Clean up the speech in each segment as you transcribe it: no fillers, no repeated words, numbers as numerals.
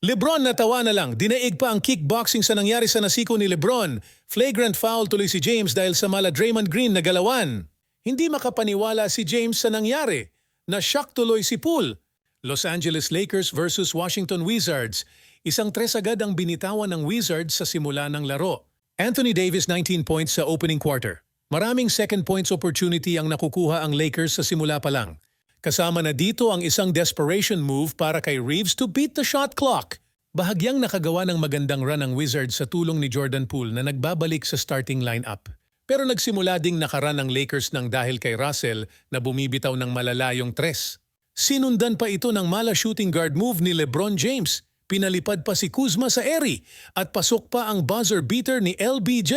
Lebron natawa na lang, dinaig pa ang kickboxing sa nangyari sa nasiko ni Lebron. Flagrant foul tuloy si James dahil sa mala Draymond Green na galawan. Hindi makapaniwala si James sa nangyari. Na-shock tuloy si Poole. Los Angeles Lakers versus Washington Wizards. Isang tres agad ang binitawan ng Wizards sa simula ng laro. Anthony Davis 19 points sa opening quarter. Maraming second points opportunity ang nakukuha ang Lakers sa simula pa lang. Kasama na dito ang isang desperation move para kay Reeves to beat the shot clock. Bahagyang nakagawa ng magandang run ang Wizards sa tulong ni Jordan Poole na nagbabalik sa starting lineup. Pero nagsimula ding nakarun ang Lakers ng dahil kay Russell na bumibitaw ng malalayong tres. Sinundan pa ito ng mala shooting guard move ni LeBron James. Pinalipad pa si Kuzma sa eri at pasok pa ang buzzer beater ni LBJ.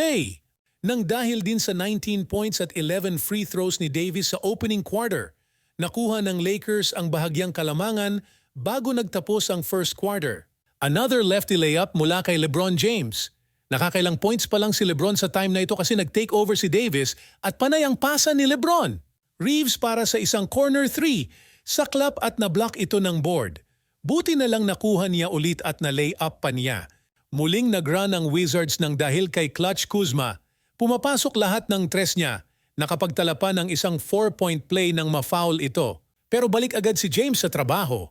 Nang dahil din sa 19 points at 11 free throws ni Davis sa opening quarter, nakuha ng Lakers ang bahagyang kalamangan bago nagtapos ang first quarter. Another lefty layup mula kay LeBron James. Nakakailang points pa lang si LeBron sa time na ito kasi nag-take over si Davis at panay ang pasa ni LeBron. Reeves para sa isang corner 3, saklap at na-block ito ng board. Buti na lang nakuha niya ulit at na-layup pa niya. Muling nag-run ang Wizards ng dahil kay Clutch Kuzma. Pumapasok lahat ng tres niya. Nakapagtala pa ng isang 4-point play nang ma-foul ito. Pero balik agad si James sa trabaho.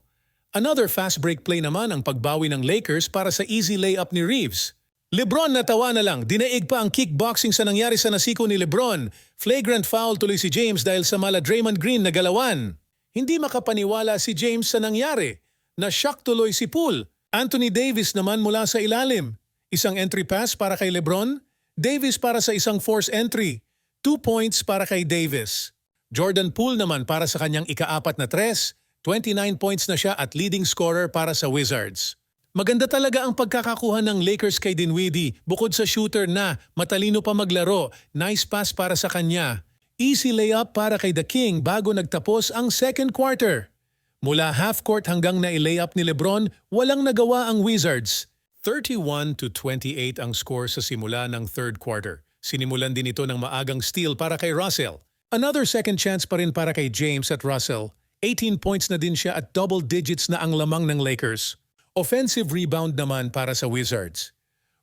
Another fast break play naman ang pagbawi ng Lakers para sa easy layup ni Reeves. Lebron natawa na lang, dinaig pa ang kickboxing sa nangyari sa nasiko ni Lebron. Flagrant foul tuloy si James dahil sa mala Draymond Green na galawan. Hindi makapaniwala si James sa nangyari. Na-shock tuloy si Poole. Anthony Davis naman mula sa ilalim. Isang entry pass para kay Lebron. Davis para sa isang force entry. 2 points para kay Davis. Jordan Poole naman para sa kanyang ika-4 na tres. 29 points na siya at leading scorer para sa Wizards. Maganda talaga ang pagkakakuha ng Lakers kay Dinwiddie. Bukod sa shooter na matalino pa maglaro, nice pass para sa kanya. Easy layup para kay The King bago nagtapos ang second quarter. Mula half-court hanggang na-layup ni Lebron, walang nagawa ang Wizards. 31-28 ang score sa simula ng third quarter. Sinimulan din ito ng maagang steal para kay Russell. Another second chance pa rin para kay James at Russell. 18 points na din siya at double digits na ang lamang ng Lakers. Offensive rebound naman para sa Wizards.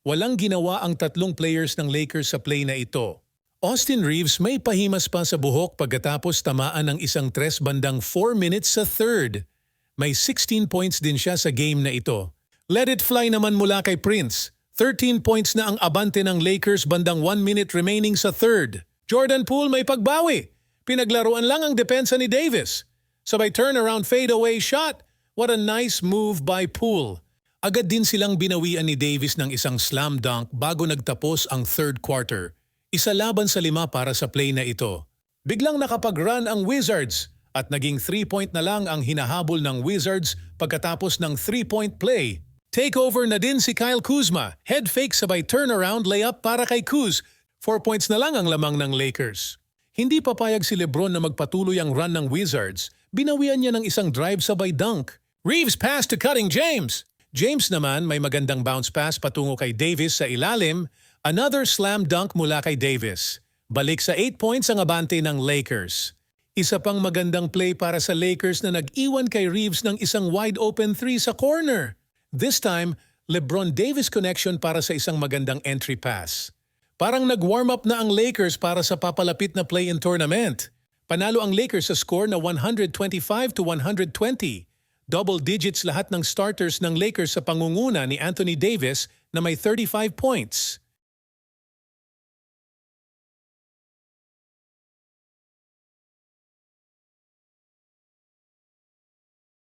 Walang ginawa ang tatlong players ng Lakers sa play na ito. Austin Reeves may pahimas pa sa buhok pagkatapos tamaan ng isang tres bandang 4 minutes sa third. May 16 points din siya sa game na ito. Let it fly naman mula kay Prince. 13 points na ang abante ng Lakers bandang 1 minute remaining sa third. Jordan Poole may pagbawi. Pinaglaruan lang ang depensa ni Davis. Sabay turnaround fadeaway shot. What a nice move by Poole. Agad din silang binawian ni Davis ng isang slam dunk bago nagtapos ang third quarter. Isa laban sa 5 para sa play na ito. Biglang nakapag-run ang Wizards at naging 3-point na lang ang hinahabol ng Wizards pagkatapos ng 3-point play. Takeover na din si Kyle Kuzma. Head fake sabay turnaround layup para kay Kuz. 4 points na lang ang lamang ng Lakers. Hindi papayag si LeBron na magpatuloy ang run ng Wizards. Binawian niya ng isang drive sabay dunk. Reeves pass to cutting James. James naman may magandang bounce pass patungo kay Davis sa ilalim. Another slam dunk mula kay Davis. Balik sa 8 points ang abante ng Lakers. Isa pang magandang play para sa Lakers na nag-iwan kay Reeves ng isang wide open 3 sa corner. This time, LeBron Davis connection para sa isang magandang entry pass. Parang nag-warm up na ang Lakers para sa papalapit na play-in tournament. Panalo ang Lakers sa score na 125-120. Double digits lahat ng starters ng Lakers sa pangunguna ni Anthony Davis na may 35 points.